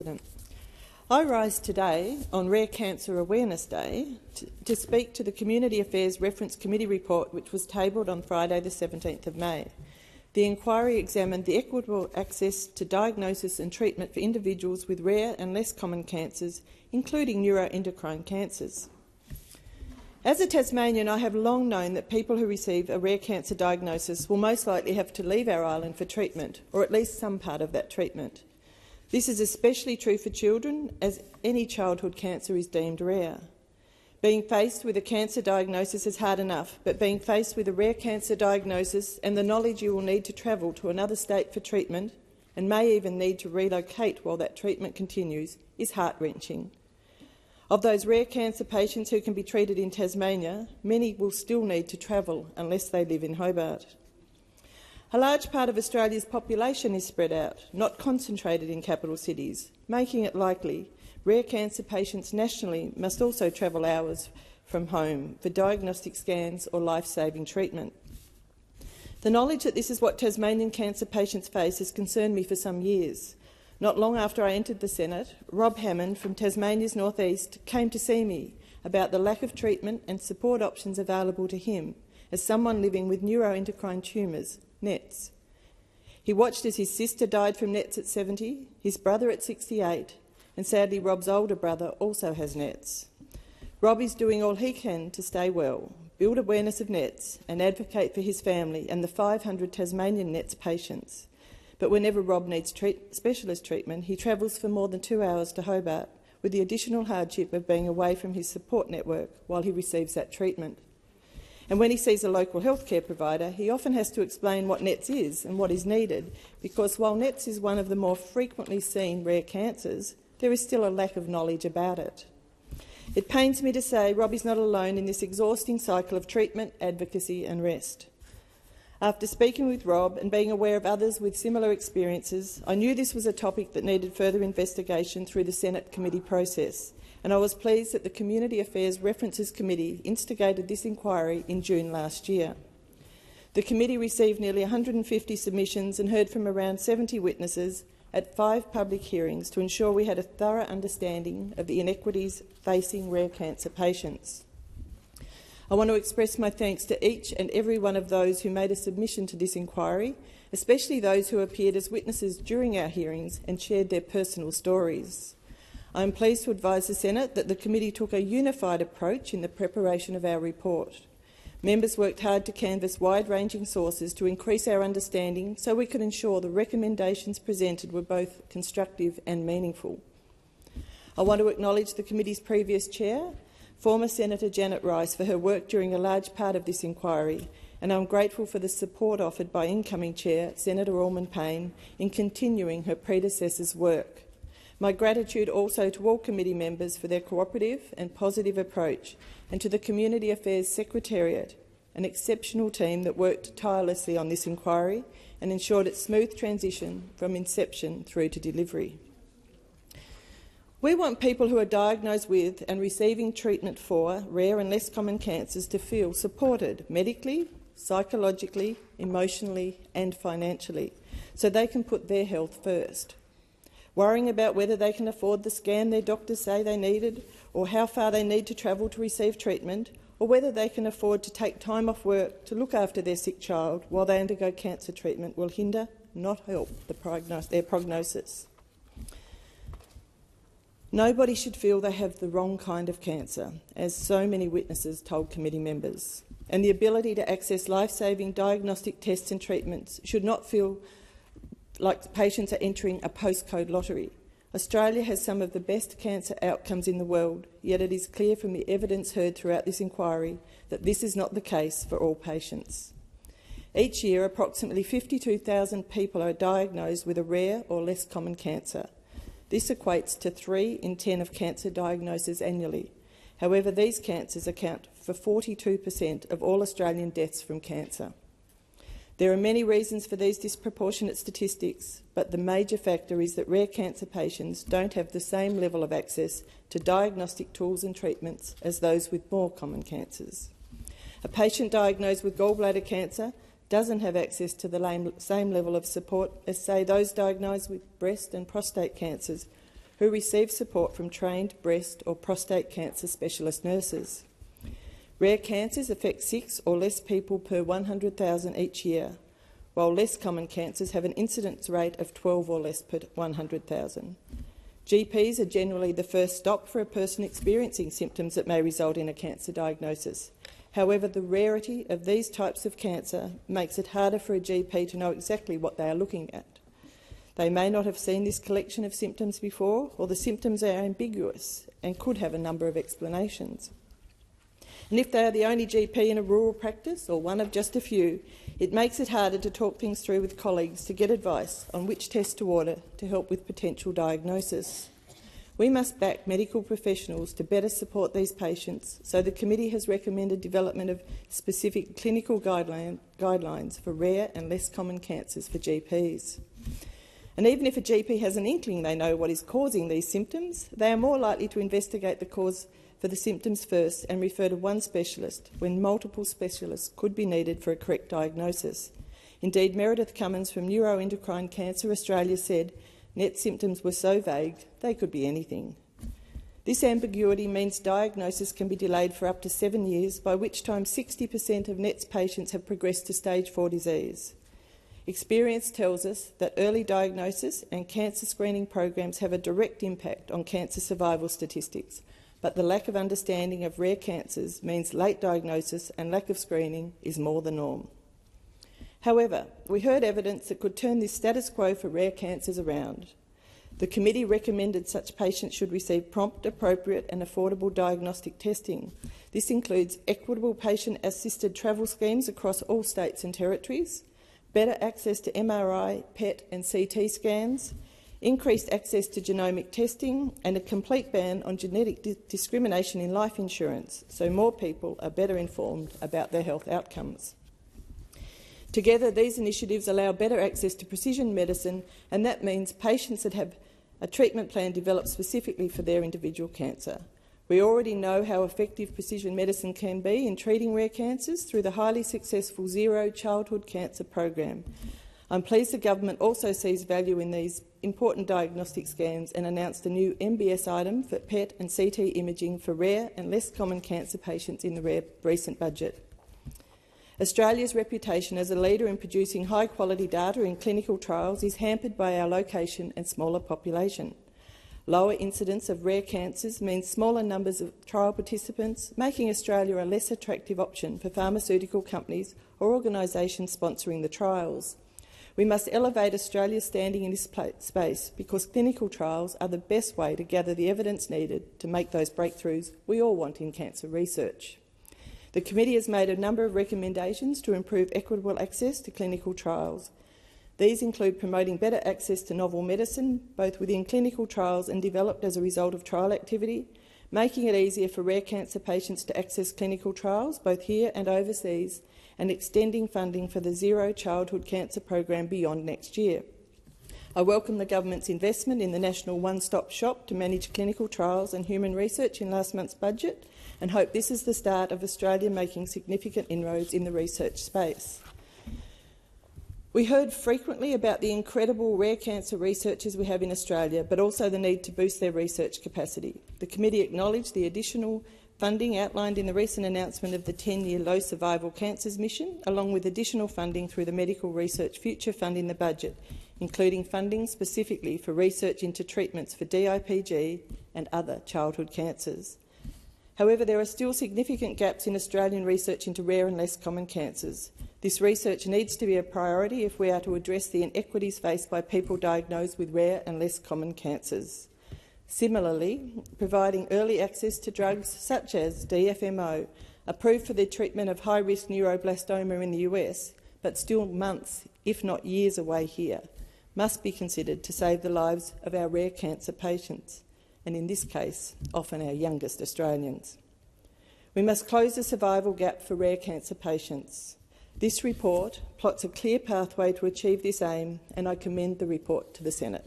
President. I rise today on Rare Cancer Awareness Day to speak to the Community Affairs Reference Committee report, which was tabled on Friday the 17th of May. The inquiry examined the equitable access to diagnosis and treatment for individuals with rare and less common cancers, including neuroendocrine cancers. As a Tasmanian, I have long known that people who receive a rare cancer diagnosis will most likely have to leave our island for treatment, or at least some part of that treatment. This is especially true for children, as any childhood cancer is deemed rare. Being faced with a cancer diagnosis is hard enough, but being faced with a rare cancer diagnosis and the knowledge you will need to travel to another state for treatment, and may even need to relocate while that treatment continues, is heart-wrenching. Of those rare cancer patients who can be treated in Tasmania, many will still need to travel unless they live in Hobart. A large part of Australia's population is spread out, not concentrated in capital cities, making it likely rare cancer patients nationally must also travel hours from home for diagnostic scans or life-saving treatment. The knowledge that this is what Tasmanian cancer patients face has concerned me for some years. Not long after I entered the Senate, Rob Hammond from Tasmania's northeast came to see me about the lack of treatment and support options available to him as someone living with neuroendocrine tumours, NETs. He watched as his sister died from NETs at 70, his brother at 68, and sadly Rob's older brother also has NETs. Rob is doing all he can to stay well, build awareness of NETs and advocate for his family and the 500 Tasmanian NETs patients. But whenever Rob needs specialist treatment, he travels for more than 2 hours to Hobart, with the additional hardship of being away from his support network while he receives that treatment. And when he sees a local healthcare provider, he often has to explain what NETs is and what is needed, because while NETs is one of the more frequently seen rare cancers, there is still a lack of knowledge about it. It pains me to say Rob is not alone in this exhausting cycle of treatment, advocacy and rest. After speaking with Rob and being aware of others with similar experiences, I knew this was a topic that needed further investigation through the Senate committee process, and I was pleased that the Community Affairs References Committee instigated this inquiry in June last year. The committee received nearly 150 submissions and heard from around 70 witnesses at 5 public hearings to ensure we had a thorough understanding of the inequities facing rare cancer patients. I want to express my thanks to each and every one of those who made a submission to this inquiry, especially those who appeared as witnesses during our hearings and shared their personal stories. I am pleased to advise the Senate that the committee took a unified approach in the preparation of our report. Members worked hard to canvass wide-ranging sources to increase our understanding so we could ensure the recommendations presented were both constructive and meaningful. I want to acknowledge the committee's previous chair, former Senator Janet Rice, for her work during a large part of this inquiry, and I'm grateful for the support offered by incoming Chair, Senator Ormond Payne, in continuing her predecessor's work. My gratitude also to all committee members for their cooperative and positive approach, and to the Community Affairs Secretariat, an exceptional team that worked tirelessly on this inquiry and ensured its smooth transition from inception through to delivery. We want people who are diagnosed with and receiving treatment for rare and less common cancers to feel supported medically, psychologically, emotionally and financially, so they can put their health first. Worrying about whether they can afford the scan their doctors say they needed, or how far they need to travel to receive treatment, or whether they can afford to take time off work to look after their sick child while they undergo cancer treatment will hinder, not help, their prognosis. Nobody should feel they have the wrong kind of cancer, as so many witnesses told committee members, and the ability to access life-saving diagnostic tests and treatments should not feel like patients are entering a postcode lottery. Australia has some of the best cancer outcomes in the world, yet it is clear from the evidence heard throughout this inquiry that this is not the case for all patients. Each year, approximately 52,000 people are diagnosed with a rare or less common cancer. This equates to 3 in 10 of cancer diagnoses annually. However, these cancers account for 42% of all Australian deaths from cancer. There are many reasons for these disproportionate statistics, but the major factor is that rare cancer patients don't have the same level of access to diagnostic tools and treatments as those with more common cancers. A patient diagnosed with gallbladder cancer doesn't have access to the same level of support as, say, those diagnosed with breast and prostate cancers, who receive support from trained breast or prostate cancer specialist nurses. Rare cancers affect 6 or less people per 100,000 each year, while less common cancers have an incidence rate of 12 or less per 100,000. GPs are generally the first stop for a person experiencing symptoms that may result in a cancer diagnosis. However, the rarity of these types of cancer makes it harder for a GP to know exactly what they are looking at. They may not have seen this collection of symptoms before, or the symptoms are ambiguous and could have a number of explanations. And if they are the only GP in a rural practice, or one of just a few, it makes it harder to talk things through with colleagues to get advice on which test to order to help with potential diagnosis. We must back medical professionals to better support these patients, so the committee has recommended development of specific clinical guidelines for rare and less common cancers for GPs. And even if a GP has an inkling they know what is causing these symptoms, they are more likely to investigate the cause for the symptoms first and refer to one specialist when multiple specialists could be needed for a correct diagnosis. Indeed, Meredith Cummins from Neuroendocrine Cancer Australia said NET symptoms were so vague they could be anything. This ambiguity means diagnosis can be delayed for up to 7 years, by which time 60% of NET's patients have progressed to stage 4 disease. Experience tells us that early diagnosis and cancer screening programs have a direct impact on cancer survival statistics, but the lack of understanding of rare cancers means late diagnosis and lack of screening is more the norm. However, we heard evidence that could turn this status quo for rare cancers around. The committee recommended such patients should receive prompt, appropriate and affordable diagnostic testing. This includes equitable patient-assisted travel schemes across all states and territories, better access to MRI, PET and CT scans, increased access to genomic testing and a complete ban on genetic discrimination in life insurance, so more people are better informed about their health outcomes. Together, these initiatives allow better access to precision medicine, and that means patients that have a treatment plan developed specifically for their individual cancer. We already know how effective precision medicine can be in treating rare cancers through the highly successful Zero Childhood Cancer program. I'm pleased the government also sees value in these important diagnostic scans and announced a new MBS item for PET and CT imaging for rare and less common cancer patients in the recent budget. Australia's reputation as a leader in producing high-quality data in clinical trials is hampered by our location and smaller population. Lower incidence of rare cancers means smaller numbers of trial participants, making Australia a less attractive option for pharmaceutical companies or organisations sponsoring the trials. We must elevate Australia's standing in this space because clinical trials are the best way to gather the evidence needed to make those breakthroughs we all want in cancer research. The committee has made a number of recommendations to improve equitable access to clinical trials. These include promoting better access to novel medicine, both within clinical trials and developed as a result of trial activity, making it easier for rare cancer patients to access clinical trials, both here and overseas, and extending funding for the Zero Childhood Cancer program beyond next year. I welcome the government's investment in the National One-Stop Shop to manage clinical trials and human research in last month's budget, and hope this is the start of Australia making significant inroads in the research space. We heard frequently about the incredible rare cancer researchers we have in Australia, but also the need to boost their research capacity. The committee acknowledged the additional funding outlined in the recent announcement of the 10-year Low Survival Cancers mission, along with additional funding through the Medical Research Future Fund in the budget, including funding specifically for research into treatments for DIPG and other childhood cancers. However, there are still significant gaps in Australian research into rare and less common cancers. This research needs to be a priority if we are to address the inequities faced by people diagnosed with rare and less common cancers. Similarly, providing early access to drugs such as DFMO, approved for the treatment of high-risk neuroblastoma in the US, but still months, if not years away here, must be considered to save the lives of our rare cancer patients, and in this case, often our youngest Australians. We must close the survival gap for rare cancer patients. This report plots a clear pathway to achieve this aim, and I commend the report to the Senate.